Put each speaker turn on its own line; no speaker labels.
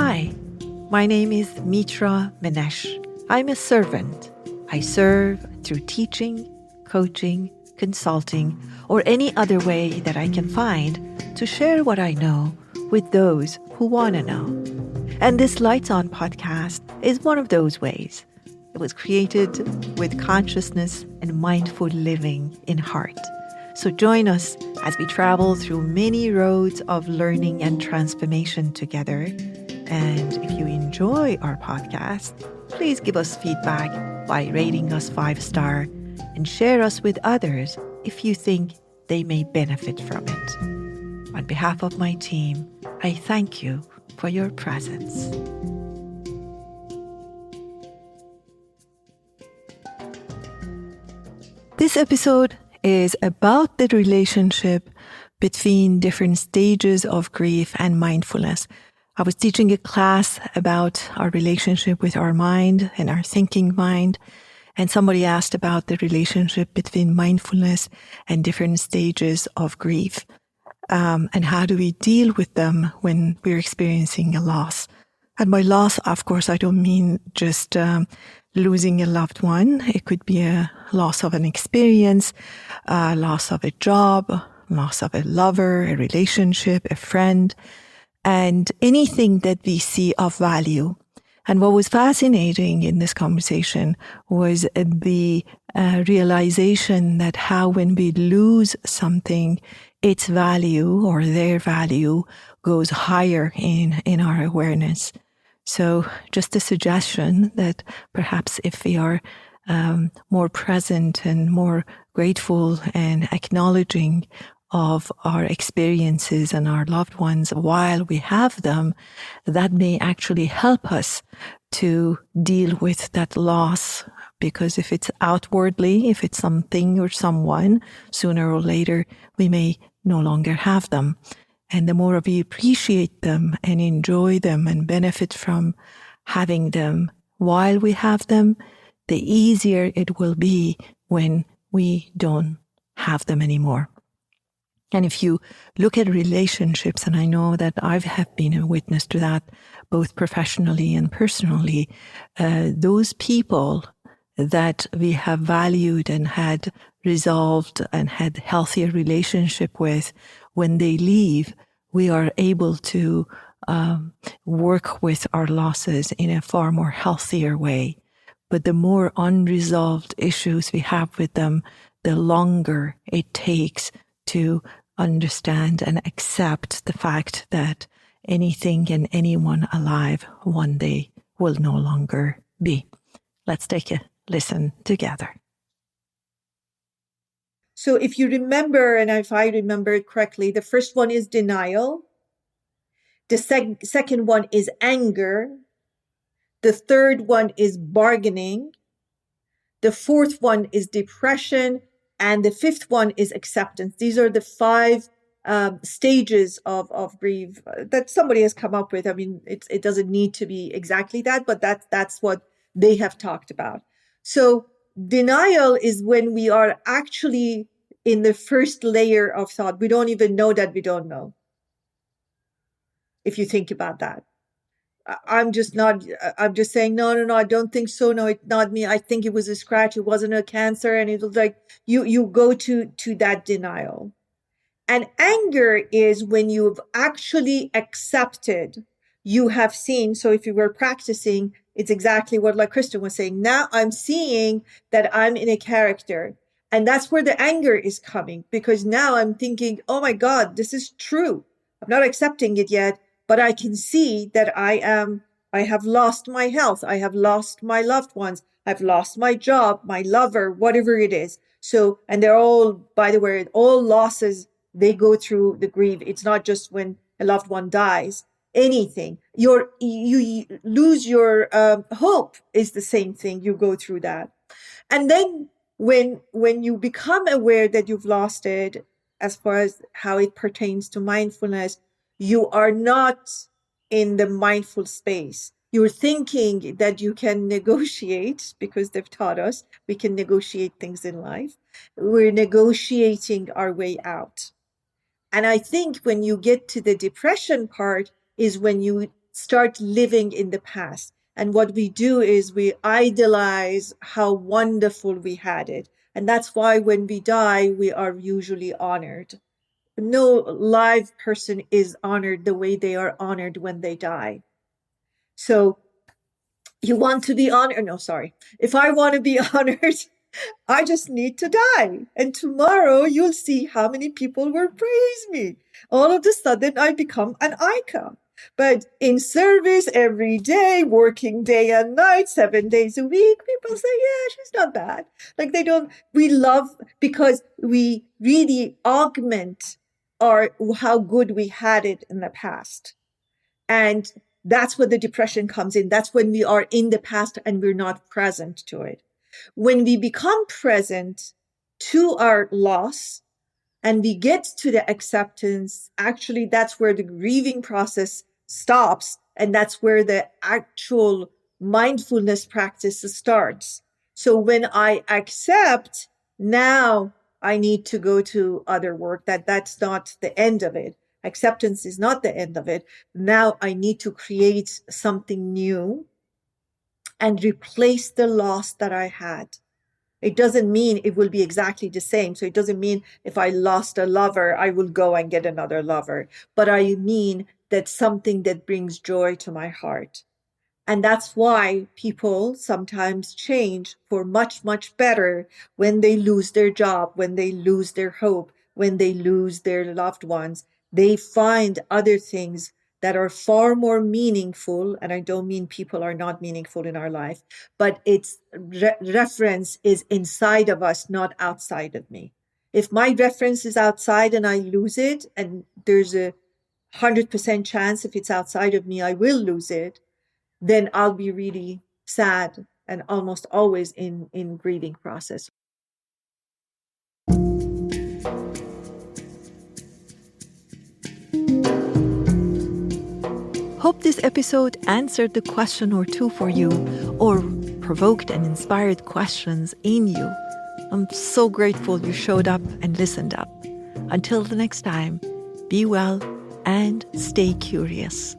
Hi, my name is Mitra. I'm a servant. I serve through teaching, coaching, consulting, or any other way that I can find to share what I know with those who want to know. And this Lights On podcast is one of those ways. It was created with consciousness and mindful living in heart. So join us as we travel through many roads of learning and transformation together. And if you enjoy our podcast, please give us feedback by rating us 5-star and share us with others if you think they may benefit from it. On behalf of my team, I thank you for your presence. This episode is about the relationship between different stages of grief and mindfulness. I was teaching a class about our relationship with our mind and our thinking mind, and somebody asked about the relationship between mindfulness and different stages of grief, and how do we deal with them when we're experiencing a loss. And by loss, of course, I don't mean just losing a loved one. It could be a loss of an experience, a loss of a job, loss of a lover, a relationship, a friend, and anything that we see of value. And what was fascinating in this conversation was the realization that how when we lose something, its value or their value goes higher in our awareness. So just a suggestion that perhaps if we are more present and more grateful and acknowledging of our experiences and our loved ones while we have them, that may actually help us to deal with that loss. Because if it's outwardly, if it's something or someone, sooner or later, we may no longer have them. And the more we appreciate them and enjoy them and benefit from having them while we have them, the easier it will be when we don't have them anymore. And if you look at relationships, and I know that I have been a witness to that, both professionally and personally, those people that we have valued and had resolved and had healthier relationship with, when they leave, we are able to work with our losses in a far more healthier way. But the more unresolved issues we have with them, the longer it takes to understand and accept the fact that anything and anyone alive one day will no longer be. Let's take a listen together.
So if you remember, and if I remember it correctly, the first one is denial. The second one is anger. The third one is bargaining. The fourth one is depression. And the fifth one is acceptance. These are the 5 stages of grief that somebody has come up with. I mean, it doesn't need to be exactly that, but that's what they have talked about. So denial is when we are actually in the first layer of thought. We don't even know that we don't know. If you think about that. I'm just saying, no, I don't think so. No, it's not me. I think it was a scratch. It wasn't a cancer. And it was like, you go to that denial. And anger is when you've actually accepted, you have seen. So if you were practicing, it's exactly what like Kristen was saying. Now I'm seeing that I'm in a character. And that's where the anger is coming, because now I'm thinking, oh my God, this is true. I'm not accepting it yet. But I can see that I have lost my health. I have lost my loved ones. I've lost my job, my lover, whatever it is. So, and they're all, by the way, all losses, they go through the grief. It's not just when a loved one dies. Anything. You lose your hope is the same thing. You go through that. And then when you become aware that you've lost it, as far as how it pertains to mindfulness, you are not in the mindful space. You're thinking that you can negotiate, because they've taught us we can negotiate things in life. We're negotiating our way out. And I think when you get to the depression part is when you start living in the past. And what we do is we idolize how wonderful we had it. And that's why when we die, we are usually honored. No live person is honored the way they are honored when they die. So you want to be honored? No, sorry. If I want to be honored, I just need to die. And tomorrow you'll see how many people will praise me. All of a sudden I become an icon. But in service every day, working day and night, 7 days a week, people say, yeah, she's not bad. Like we love because we really augment how good we had it in the past. And that's where the depression comes in. That's when we are in the past and we're not present to it. When we become present to our loss and we get to the acceptance, actually, that's where the grieving process stops. And that's where the actual mindfulness practice starts. So when I accept, now I need to go to other work. That's not the end of it. Acceptance is not the end of it. Now I need to create something new and replace the loss that I had. It doesn't mean it will be exactly the same. So it doesn't mean if I lost a lover, I will go and get another lover. But I mean that something that brings joy to my heart. And that's why people sometimes change for much, much better when they lose their job, when they lose their hope, when they lose their loved ones. They find other things that are far more meaningful. And I don't mean people are not meaningful in our life, but its reference is inside of us, not outside of me. If my reference is outside and I lose it, and there's a 100% chance if it's outside of me, I will lose it, then I'll be really sad and almost always in grieving process.
Hope this episode answered the question or two for you, or provoked and inspired questions in you. I'm so grateful you showed up and listened up. Until the next time, be well and stay curious.